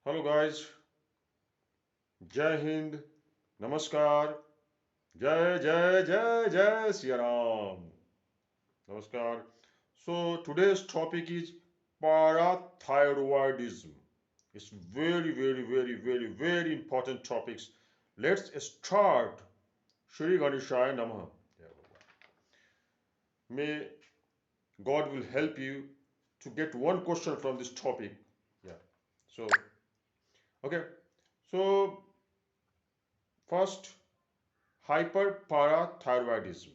Hello guys, Jai Hind, Namaskar, Jai Jai Jai Jai Siya Ram. Namaskar. So today's topic is parathyroidism. It's very important topics. Let's start. Shri Ganeshaya Namaha. May God will help you to get one question from this topic. Yeah. So okay. So first, hyperparathyroidism.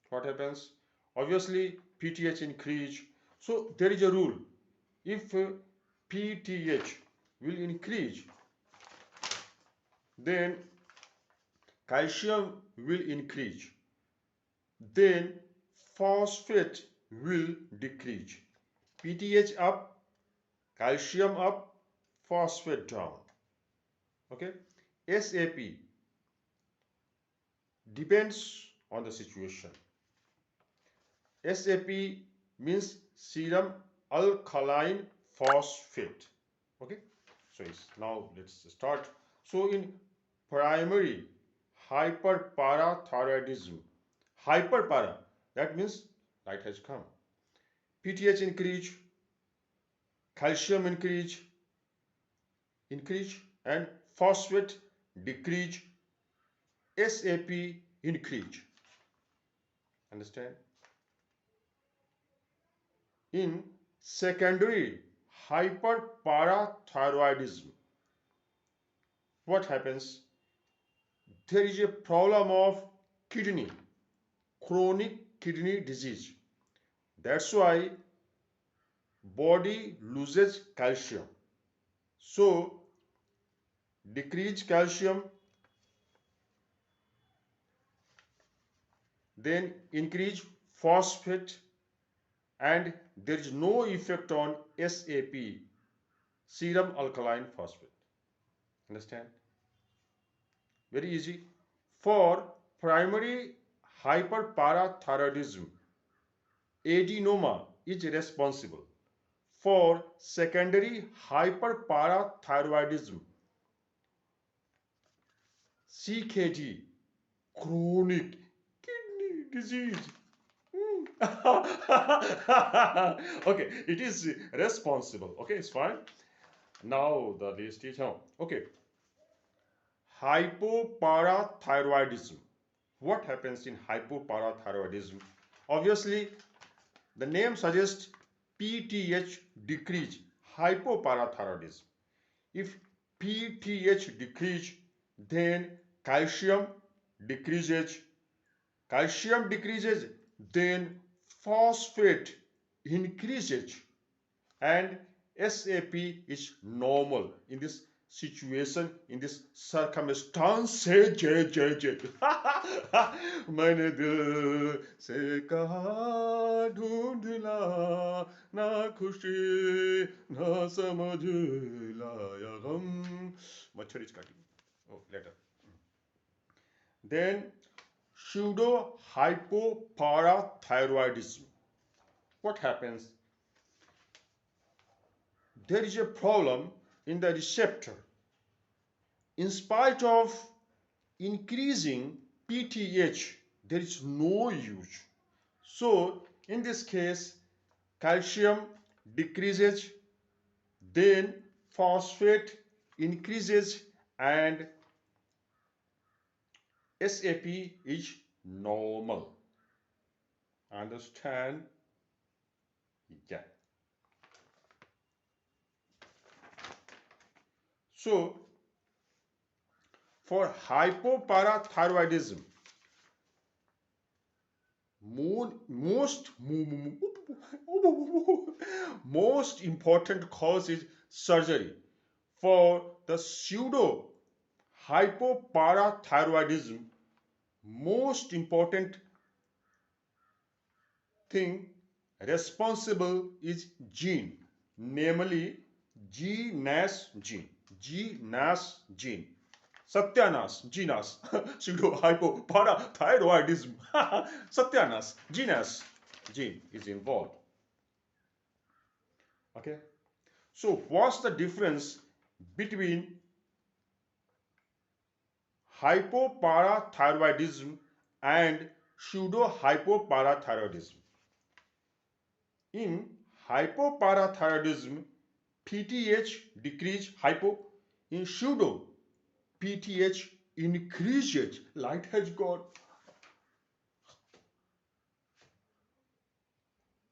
What happens? Obviously, PTH increase. So there is a rule. If PTH will increase, then calcium will increase. Then phosphate will decrease. PTH up, calcium up, phosphate down. Okay. SAP depends on the situation. SAP means serum alkaline phosphate. Okay, so now let's start. So in primary hyperparathyroidism, hyperpara, that means light has come. PTH increase, calcium increase, and phosphate decrease, SAP increase. Understand? In secondary hyperparathyroidism, what happens? There is a problem of kidney, chronic kidney disease. That's why body loses calcium. So decrease calcium, then increase phosphate, and there is no effect on SAP, serum alkaline phosphate. Understand? Very easy. For primary hyperparathyroidism, adenoma is responsible. For secondary hyperparathyroidism, CKD, chronic kidney disease. Okay, it is responsible. Okay, it's fine. Now the list is on. Okay, hypoparathyroidism. What happens in hypoparathyroidism? Obviously, the name suggests PTH decrease, hypoparathyroidism. If PTH decrease, then calcium decreases. Calcium decreases, then phosphate increases, and SAP is normal in this situation, in this circumstance. मैंने दिल से कहा ढूंढ ला ना खुशी ना समझ लाया गम मच्छर is cutting. Oh, later. Then pseudo hypoparathyroidism. What happens? There is a problem in the receptor. In spite of increasing PTH, there is no use. So in this case, calcium decreases, then phosphate increases, and SAP is normal. Understand? Yeah. So for hypoparathyroidism, most important cause is surgery. For the pseudo hypoparathyroidism, most important thing responsible is gene, namely GNAS gene. GNAS gene. Satyanas, GNAS, pseudo hypoparathyroidism. Satyanas, GNAS gene is involved. Okay. So what's the difference between hypoparathyroidism and pseudohypoparathyroidism. In hypoparathyroidism, PTH decrease hypo. In pseudo, PTH increases. Light has gone.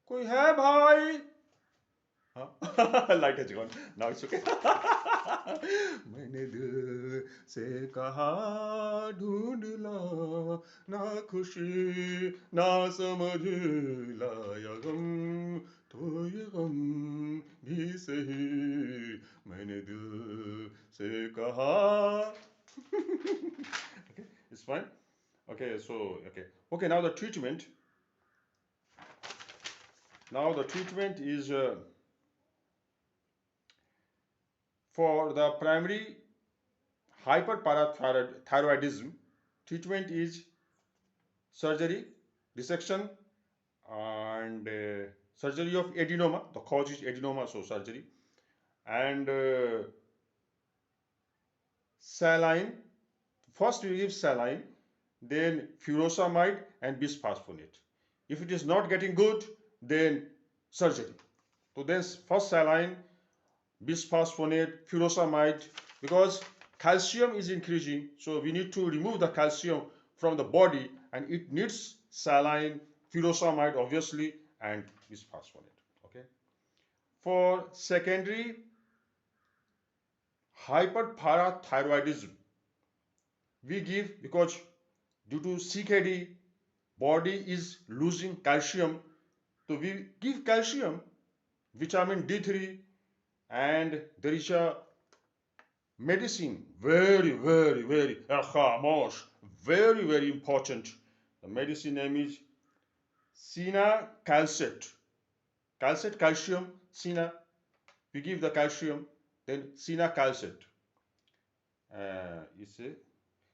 कोई है भाई? Light has gone. Now it's okay. मैंने दिल से कहा ढूंढ ला ना खुशी ना समझ लाया गम तो ये गम भी सही मैंने दिल से कहा. Okay, it's fine. Okay, so okay. Now the treatment. Now the treatment is for the primary hyperparathyroidism. Treatment is surgery, resection, and surgery of adenoma. The cause is adenoma, so surgery, and saline. First we give saline, then furosemide and bisphosphonate. If it is not getting good, then surgery. So then first saline, bisphosphonate, furosemide, because calcium is increasing, so we need to remove the calcium from the body, and it needs saline, furosemide obviously, and bisphosphonate. Okay. For secondary hyperparathyroidism, we give, because due to CKD, body is losing calcium, so we give calcium, vitamin D3, and there is a medicine, very very important. The medicine name is Cinacalcet. Calcet, calcium, Cina. We give the calcium, then Cinacalcet. You see,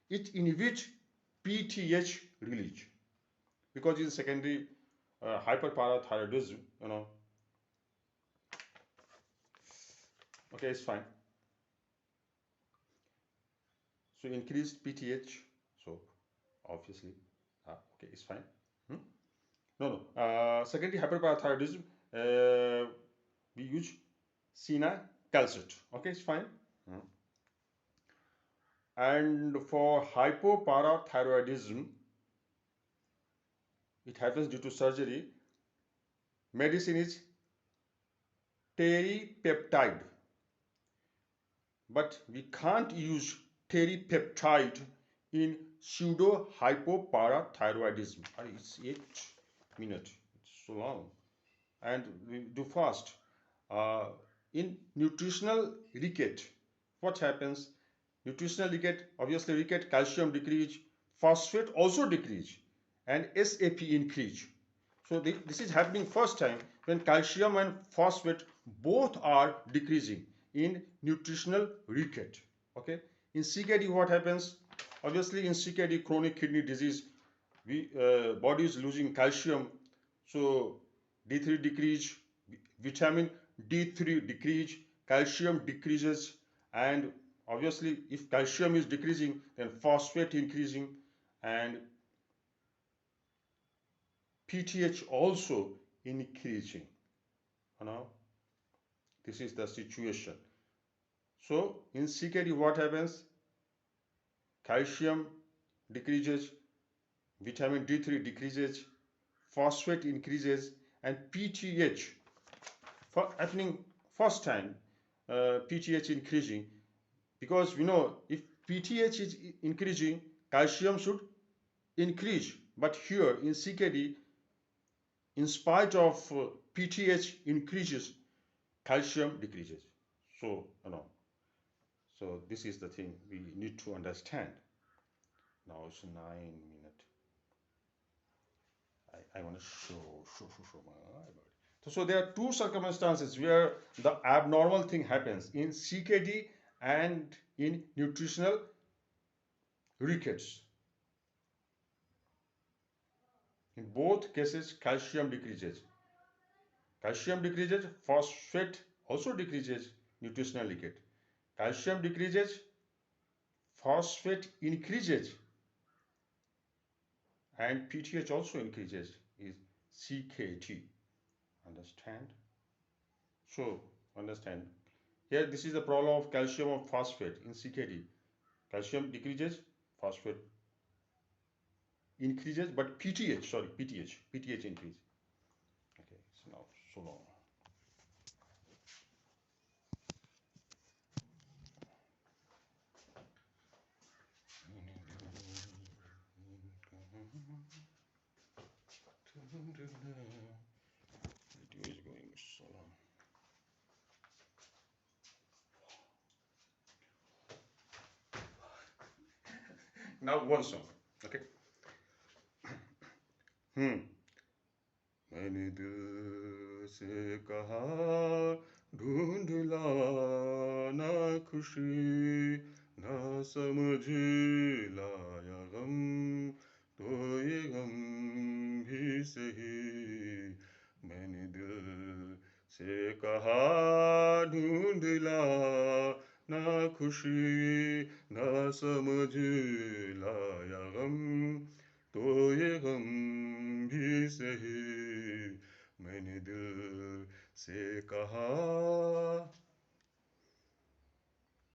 it inhibits PTH release, because it's secondary hyperparathyroidism. Okay, it's fine. So increased PTH. So obviously, okay, it's fine. No. Secondary hyperparathyroidism, we use Cinacalcet. Okay, it's fine. And for hypoparathyroidism, it happens due to surgery. Medicine is teriparatide, but we can't use teriparatide in pseudo hypoparathyroidism. It's 8 minutes. It's so long, and we do fast. In nutritional ricket, what happens? Nutritional ricket, obviously ricket, calcium decrease, phosphate also decrease, and SAP increase. So this is happening first time when calcium and phosphate both are decreasing in nutritional ricket. Okay. In CKD, what happens? Obviously, in CKD, chronic kidney disease, body is losing calcium, so D3 decrease, vitamin D3 decrease, calcium decreases, and obviously, if calcium is decreasing, then phosphate increasing, and PTH also increasing. This is the situation. So in CKD, what happens? Calcium decreases, vitamin D3 decreases, phosphate increases, and PTH happening first time. PTH increasing, because we know if PTH is increasing, calcium should increase. But here in CKD, in spite of PTH increases, calcium decreases. So so this is the thing we need to understand. Now it's 9 minutes. I want to show my. So there are two circumstances where the abnormal thing happens in CKD and in nutritional rickets. In both cases, calcium decreases. Calcium decreases, phosphate also decreases, nutritional ricket. Calcium decreases, phosphate increases, and PTH also increases, is CKT. Understand? So, understand. Here, this is the problem of calcium or phosphate in CKT. Calcium decreases, phosphate increases, but PTH, sorry, PTH increases. Okay, so now, so long. Video is going so long. Now one song. Okay. मैंने दिल से कहा ढूंढ लाना खुशी ना समझ लाया गम तो ये गम भी सही मैंने दिल से कहा ढूंढ लाना खुशी ना समझ लाया गम तो ये गम भी सही मैंने दिल से कहा